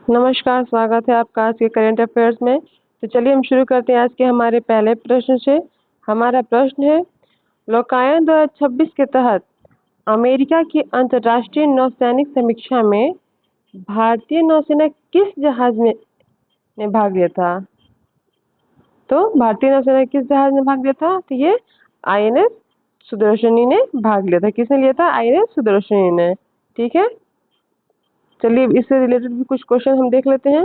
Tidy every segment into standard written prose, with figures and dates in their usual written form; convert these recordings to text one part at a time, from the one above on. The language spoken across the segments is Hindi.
नमस्कार, स्वागत है आपका आज के करंट अफेयर्स में। तो चलिए हम शुरू करते हैं आज के हमारे पहले प्रश्न से। हमारा प्रश्न है, लोकायन 2026 के तहत अमेरिका की अंतर्राष्ट्रीय नौसैनिक समीक्षा में भारतीय नौसेना किस जहाज ने भाग लिया था? तो भारतीय नौसेना किस जहाज ने भाग लिया था? तो ये आईएनएस सुदर्शनी ने भाग लिया था। किसने लिया था? आईएनएस सुदर्शनी ने। ठीक है, चलिए इससे रिलेटेड भी कुछ क्वेश्चन हम देख लेते हैं।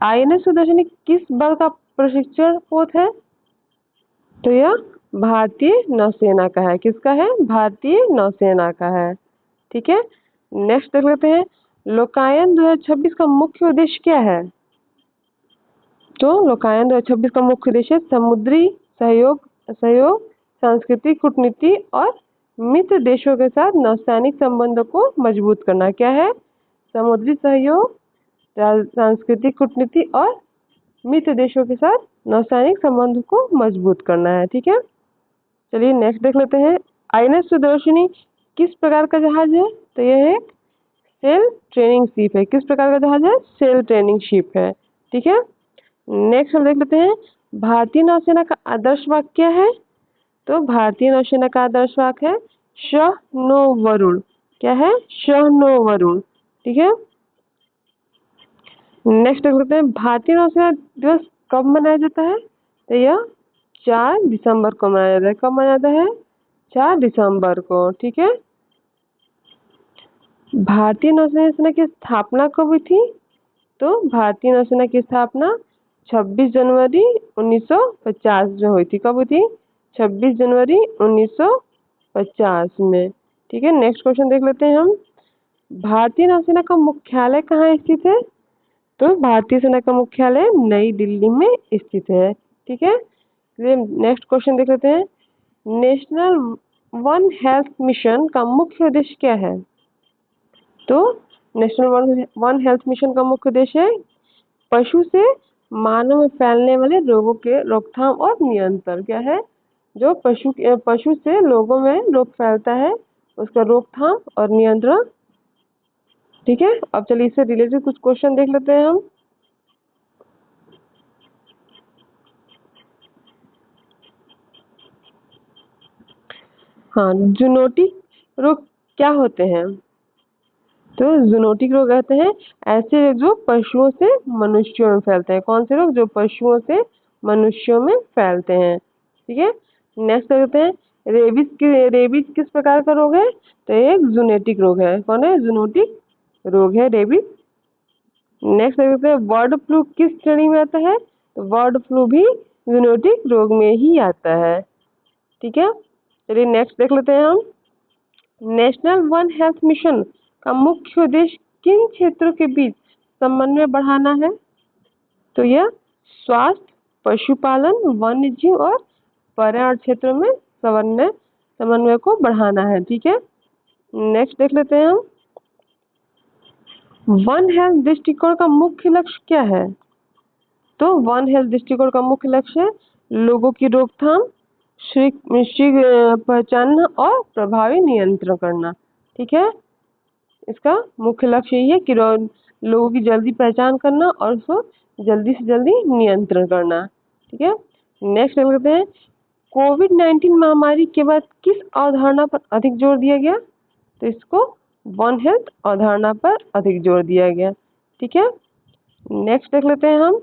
आईएनएस सुदर्शनी किस बल का प्रशिक्षण पोत है? तो यह भारतीय नौसेना का है। किसका है? भारतीय नौसेना का है। ठीक है, नेक्स्ट देख लेते हैं, लोकायन 2026 का मुख्य उद्देश्य क्या है? तो लोकायन 2026 का मुख्य उद्देश्य समुद्री सहयोग, सांस्कृतिक कूटनीति और मित्र देशों के साथ नौसैनिक संबंधों को मजबूत करना। क्या है? समुद्री सहयोग, सांस्कृतिक कूटनीति और मित्र देशों के साथ नौसैनिक संबंधों को मजबूत करना है। ठीक है, चलिए नेक्स्ट देख लेते हैं, आईएनएस सुदर्शनी किस प्रकार का जहाज है? तो यह एक सेल ट्रेनिंग शिप है। किस प्रकार का जहाज है? सेल ट्रेनिंग शिप है। ठीक है, नेक्स्ट हम देख लेते हैं, भारतीय नौसेना का आदर्श वाक्य क्या है? तो भारतीय नौसेना का आदर्श वाक्य है श नो वरुण। क्या है? श नो वरुण। ठीक है, नेक्स्ट देख लेते हैं, भारतीय नौसेना दिवस कब मनाया जाता है? तो यह 4 दिसंबर को मनाया जाता है। कब मनाया जाता है? 4 दिसंबर को। ठीक है, भारतीय नौसेना की स्थापना कब हुई थी? तो भारतीय नौसेना की स्थापना 26 जनवरी 1950 में हुई थी। कब हुई थी? 26 जनवरी 1950 में। ठीक है, नेक्स्ट क्वेश्चन देख लेते हैं हम, भारतीय नौसेना का मुख्यालय कहाँ स्थित है? तो भारतीय सेना का मुख्यालय नई दिल्ली में स्थित है। ठीक है, नेक्स्ट क्वेश्चन देख लेते हैं, नेशनल वन हेल्थ मिशन का मुख्य उद्देश्य क्या है? तो नेशनल वन हेल्थ मिशन का मुख्य उद्देश्य है पशु से मानव में फैलने वाले रोगों के रोकथाम और नियंत्रण। क्या है? जो पशु से लोगों में रोग फैलता है उसका रोकथाम और नियंत्रण। ठीक है, अब चलिए इससे रिलेटेड कुछ क्वेश्चन देख लेते हैं हम। हाँ, जूनोटिक रोग क्या होते हैं? तो जूनोटिक रोग कहते हैं ऐसे रोग जो पशुओं से मनुष्यों में फैलते हैं। कौन से रोग? जो पशुओं से मनुष्यों में फैलते हैं। ठीक है, नेक्स्ट देखते हैं, रेबीज किस प्रकार का रोग है? तो एक जूनोटिक रोग है। कौन है? जूनोटिक रोग है रेबीज। नेक्स्ट देखते हैं, बर्ड फ्लू किस श्रेणी में आता है? तो बर्ड फ्लू भी जूनोटिक रोग में ही आता है। ठीक है, चलिए नेक्स्ट देख लेते हैं हम, नेशनल वन हेल्थ मिशन का मुख्य उद्देश्य किन क्षेत्रों के बीच समन्वय बढ़ाना है? तो यह स्वास्थ्य, पशुपालन, वन्य जीव और पर्यावरण क्षेत्रों में समन्वय को बढ़ाना है। ठीक है, नेक्स्ट देख लेते हैं हम, वन हेल्थ दृष्टिकोण का मुख्य लक्ष्य क्या है? तो वन हेल्थ दृष्टिकोण का मुख्य लक्ष्य है लोगों की रोकथाम, शीघ्र पहचानना और प्रभावी नियंत्रण करना। ठीक है, इसका मुख्य लक्ष्य यही है कि लोगों की जल्दी पहचान करना और उसको जल्दी से जल्दी नियंत्रण करना। ठीक है, नेक्स्ट देखते हैं, कोविड-19 महामारी के बाद किस अवधारणा पर अधिक जोर दिया गया? तो इसको वन हेल्थ अवधारणा पर अधिक जोर दिया गया। ठीक है, नेक्स्ट देख लेते हैं हम,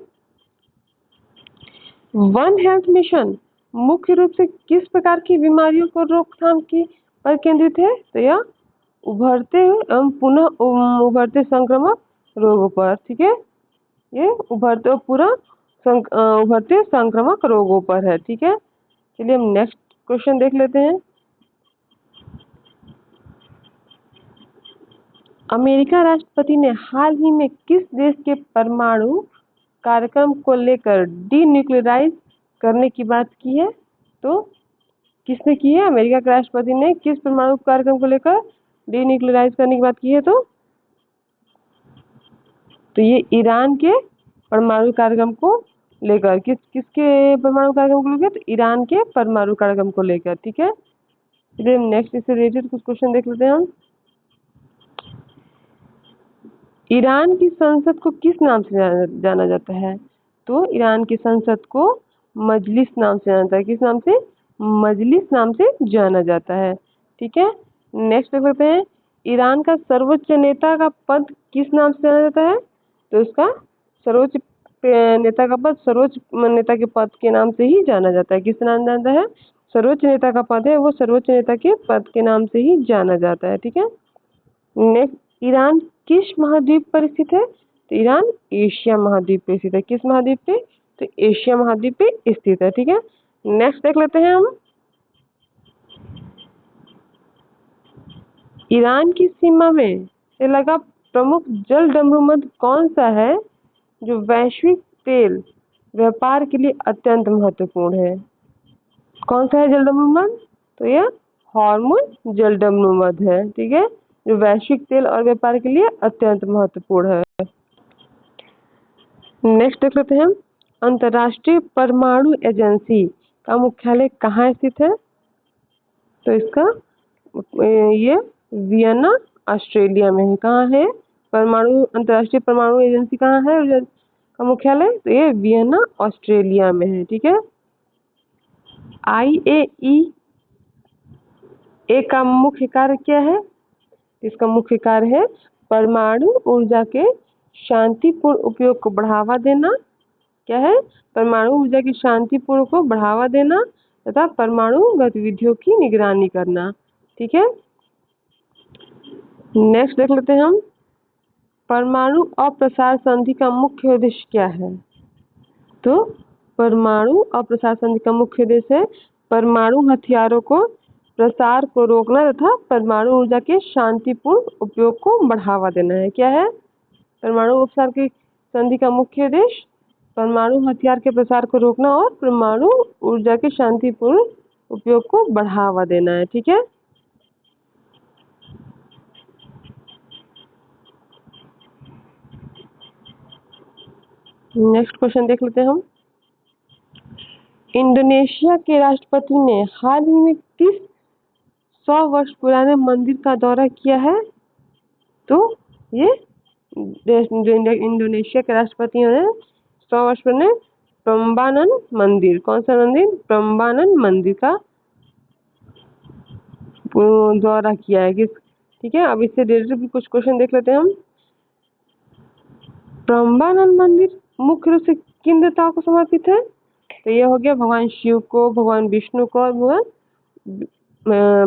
वन हेल्थ मिशन मुख्य रूप से किस प्रकार की बीमारियों को रोकथाम की पर केंद्रित है? तो यह उभरते एवं पुनः उभरते संक्रामक रोगों पर। ठीक है, ये उभरते संक्रामक रोगों पर है। ठीक है, चलिए हम नेक्स्ट क्वेश्चन देख लेते हैं, अमेरिका राष्ट्रपति ने हाल ही में किस देश के परमाणु कार्यक्रम को लेकर डीन्यूक्लियराइज करने की बात की है? तो किसने की है? अमेरिका के राष्ट्रपति ने किस परमाणु कार्यक्रम को लेकर डीन्यूक्लियराइज करने की बात की है? तो ये ईरान के परमाणु कार्यक्रम को लेकर, किसके परमाणु कार्यक्रम को लेकर? तो ईरान के परमाणु कार्यक्रम को लेकर। ठीक है, फिर नेक्स्ट इससे रिलेटेड कुछ क्वेश्चन देख लेते हैं हम, ईरान की संसद को किस नाम से जाना जाता है? तो ईरान की संसद को मजलिस नाम से जाना जाता है। किस नाम से? मजलिस नाम से जाना जाता है। ठीक है, नेक्स्ट देख लेते हैं। ईरान का सर्वोच्च नेता का पद किस नाम से जाना जाता है? तो उसका सर्वोच्च नेता का पद सर्वोच्च नेता के पद के नाम से ही जाना जाता है। किस नाम जाना जाता है? सर्वोच्च नेता का पद है वो सर्वोच्च नेता के पद के नाम से ही जाना जाता है। ठीक है, नेक्स्ट, ईरान किस महाद्वीप पर स्थित है? तो ईरान एशिया महाद्वीप पे स्थित है। किस महाद्वीप पे? तो एशिया महाद्वीप पे स्थित है। ठीक है, नेक्स्ट देख लेते हैं हम। ईरान की सीमा में से लगा प्रमुख जल डमरूमंद कौन सा है जो वैश्विक तेल व्यापार के लिए अत्यंत महत्वपूर्ण है? कौन सा है जल डमरूमंद? तो यह हॉर्मुज जल डमरूमंद है। ठीक है, जो वैश्विक तेल और व्यापार के लिए अत्यंत महत्वपूर्ण है। नेक्स्ट देख लेते हैं। अंतर्राष्ट्रीय परमाणु एजेंसी का मुख्यालय कहाँ स्थित है? तो इसका ये वियना ऑस्ट्रेलिया में है। कहाँ है? अंतर्राष्ट्रीय परमाणु एजेंसी कहाँ है का मुख्यालय? तो ये वियना ऑस्ट्रेलिया में है। ठीक है, IAEA का मुख्य कार्य क्या है? इसका मुख्य कार्य है परमाणु ऊर्जा के शांतिपूर्ण उपयोग को बढ़ावा देना। क्या है? परमाणु ऊर्जा की शांतिपूर्ण को बढ़ावा देना तथा परमाणु गतिविधियों की निगरानी करना। ठीक है, नेक्स्ट देख लेते हैं हम। परमाणु अप्रसार संधि का मुख्य उद्देश्य क्या है? तो परमाणु अप्रसार संधि का मुख्य उद्देश्य है परमाणु हथियारों को प्रसार को रोकना तथा परमाणु ऊर्जा के शांतिपूर्ण उपयोग को बढ़ावा देना है। क्या है परमाणु अप्रसार की संधि का मुख्य उद्देश्य? परमाणु हथियार के प्रसार को रोकना और परमाणु ऊर्जा के शांतिपूर्ण उपयोग को बढ़ावा देना है। ठीक है, नेक्स्ट क्वेश्चन देख लेते हैं हम। इंडोनेशिया के राष्ट्रपति ने हाल ही में किस 100 वर्ष पुराने मंदिर का दौरा किया है? तो ये इंडोनेशिया के राष्ट्रपति ने 100 वर्ष पुराने प्रम्बानन मंदिर, कौन सा मंदिर? प्रम्बानन मंदिर का दौरा किया है। किस? ठीक है, अब इससे रिलेटेड भी कुछ क्वेश्चन देख लेते हैं हम। प्रम्बानन मंदिर मुख्य रूप से किन देवताओं को समर्पित है? तो ये हो गया भगवान शिव को, भगवान विष्णु को और भगवान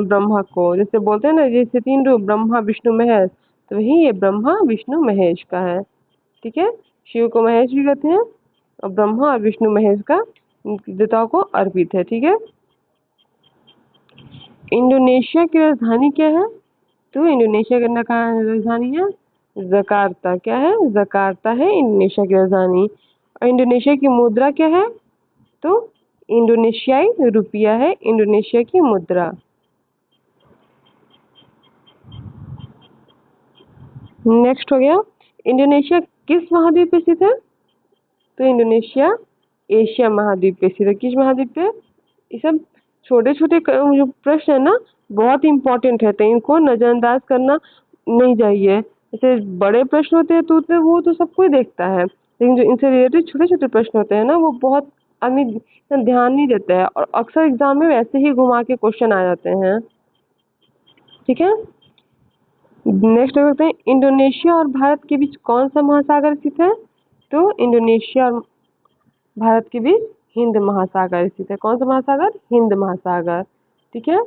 ब्रह्मा को। जैसे बोलते हैं ना, जैसे 3 रूप ब्रह्मा विष्णु महेश, तो वही ये ब्रह्मा विष्णु महेश का है। ठीक है, शिव को महेश भी कहते हैं और ब्रह्मा और विष्णु महेश का देवताओं को अर्पित है। ठीक है, इंडोनेशिया की राजधानी क्या है? तो इंडोनेशिया की राजधानी है जकार्ता। क्या है? जकार्ता है इंडोनेशिया की राजधानी। और इंडोनेशिया की मुद्रा क्या है? तो इंडोनेशियाई रुपया है इंडोनेशिया की मुद्रा। नेक्स्ट हो गया, इंडोनेशिया किस महाद्वीप पे स्थित है? तो इंडोनेशिया एशिया महाद्वीप पे स्थित है। किस महाद्वीप पे? ये सब छोटे छोटे जो प्रश्न है ना, बहुत इंपॉर्टेंट है, तो इनको नजरअंदाज करना नहीं चाहिए। जैसे बड़े प्रश्न होते हैं तो वो तो सब कोई देखता है, लेकिन जो इनसे रिलेटेड छोटे छोटे प्रश्न होते हैं ना, वो बहुत आदमी ध्यान नहीं देता है और अक्सर एग्जाम में वैसे ही घुमा के क्वेश्चन आ जाते हैं। ठीक है, नेक्स्ट देखते हैं। इंडोनेशिया और भारत के बीच कौन सा महासागर स्थित है? तो इंडोनेशिया और भारत के बीच हिंद महासागर स्थित है। कौन सा महासागर? हिंद महासागर। ठीक है,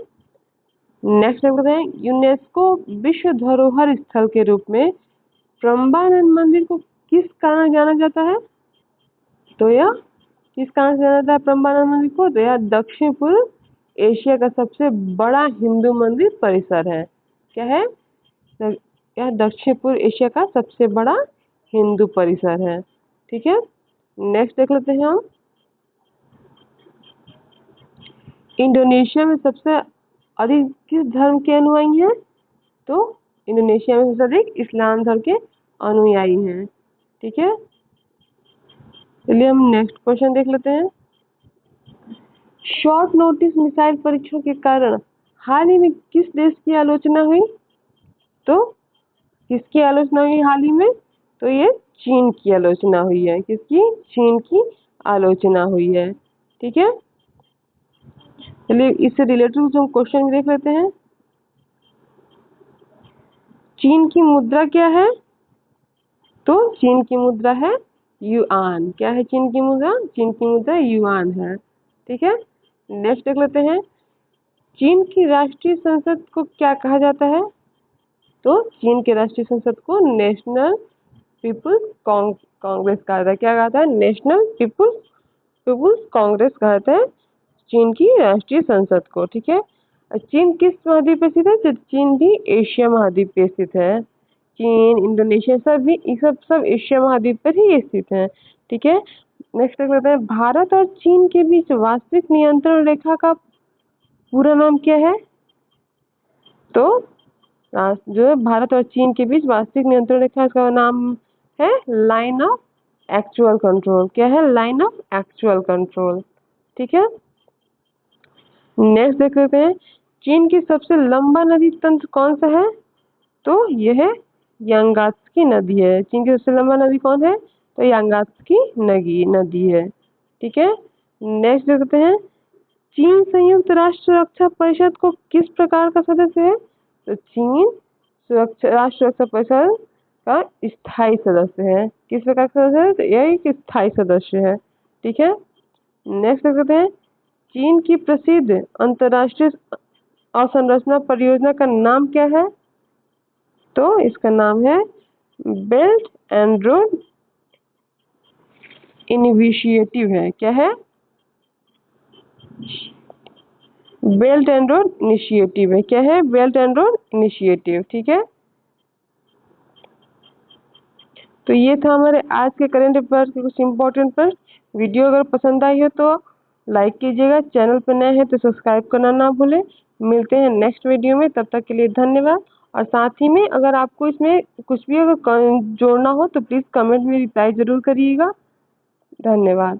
नेक्स्ट देखते हैं। यूनेस्को विश्व धरोहर स्थल के रूप में प्रम्बानन मंदिर को किस कारण जाना जाता है? तो यह किस कारण से जाना जाता है प्रम्बानन मंदिर को? तो यह दक्षिण पूर्व एशिया का सबसे बड़ा हिंदू मंदिर परिसर है। क्या है? यह दक्षिण पूर्व एशिया का सबसे बड़ा हिंदू परिसर है। ठीक है, नेक्स्ट देख लेते हैं हम। इंडोनेशिया में सबसे अधिक किस धर्म के अनुयायी हैं? तो इंडोनेशिया में सबसे अधिक इस्लाम धर्म के अनुयायी हैं। ठीक है, चलिए हम नेक्स्ट क्वेश्चन देख लेते हैं। शॉर्ट नोटिस मिसाइल परीक्षण के कारण हाल ही में किस देश की आलोचना हुई? तो किसकी आलोचना हुई हाल ही में? तो ये चीन की आलोचना हुई है। किसकी? चीन की आलोचना हुई है। ठीक है, चलिए इससे रिलेटेड जो क्वेश्चन देख लेते हैं। चीन की मुद्रा क्या है? तो चीन की मुद्रा है युआन। क्या है चीन की मुद्रा? चीन की मुद्रा युआन है। ठीक है, नेक्स्ट देख लेते हैं। चीन की राष्ट्रीय संसद को क्या कहा जाता है? तो चीन के राष्ट्रीय संसद को नेशनल पीपुल्स कांग्रेस कहा जाता है। क्या कहता है? नेशनल पीपुल्स कांग्रेस कहते हैं चीन की राष्ट्रीय संसद को। ठीक है, चीन किस महाद्वीप पे स्थित है? तो चीन भी एशिया महाद्वीप पे स्थित है। चीन, इंडोनेशिया सब भी सब एशिया महाद्वीप पर ही स्थित है। ठीक है, नेक्स्ट देख लेते हैं। भारत और चीन के बीच वास्तविक नियंत्रण रेखा का पूरा नाम क्या है? तो जो है भारत और चीन के बीच वास्तविक नियंत्रण रेखा, इसका नाम है लाइन ऑफ एक्चुअल कंट्रोल। क्या है? Line of actual control. ठीक है, नेक्स्ट देख लेते हैं। चीन की सबसे लंबा नदी तंत्र कौन सा है? तो यह यांगात्सुकी नदी है। चीन की सबसे लंबा नदी कौन है? तो यांगात्सुकी नदी है। ठीक है, नेक्स्ट देखते हैं। चीन संयुक्त राष्ट्र सुरक्षा परिषद को किस प्रकार का सदस्य है? तो चीन राष्ट्र सुरक्षा परिषद का स्थायी सदस्य है। किस प्रकार का सदस्य है? तो यह एक स्थायी सदस्य है। ठीक है, नेक्स्ट देखते हैं। चीन की प्रसिद्ध अंतर्राष्ट्रीय अवसंरचना परियोजना का नाम क्या है? तो इसका नाम है बेल्ट एंड रोड इनिशिएटिव है। क्या है? बेल्ट एंड रोड इनिशिएटिव है। क्या है? Belt and road initiative. ठीक है, तो ये था हमारे आज के करंट अफेयर्स के कुछ इम्पोर्टेंट प्रश्न। वीडियो अगर पसंद आई हो तो लाइक कीजिएगा, चैनल पर नए हैं तो सब्सक्राइब करना ना भूलें। मिलते हैं नेक्स्ट वीडियो में, तब तक के लिए धन्यवाद। और साथ ही में अगर आपको इसमें कुछ भी अगर जोड़ना हो तो प्लीज़ कमेंट में रिप्लाई ज़रूर करिएगा। धन्यवाद।